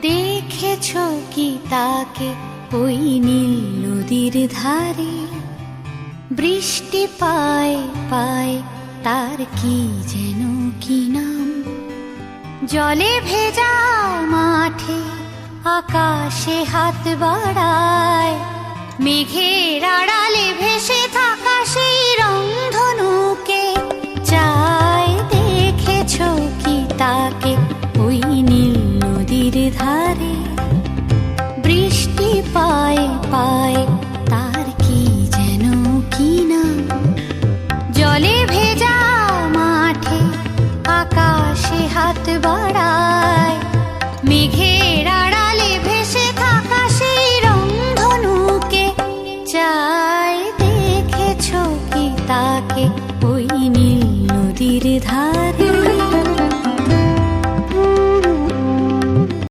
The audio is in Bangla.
দেখেছো কি তাকে ওই নীল নদীর ধারে? বৃষ্টি পায় পায় তার কি যেন কি নাম। জলে ভেজা মাঠে আকাশে হাত বাড়ায়, মেঘের আড়ালে ভেসে থাকা সেই রংধনুকে চায়। দেখেছো কি তাকে ওই নীল নদীর ধারে? বৃষ্টি পায় পায়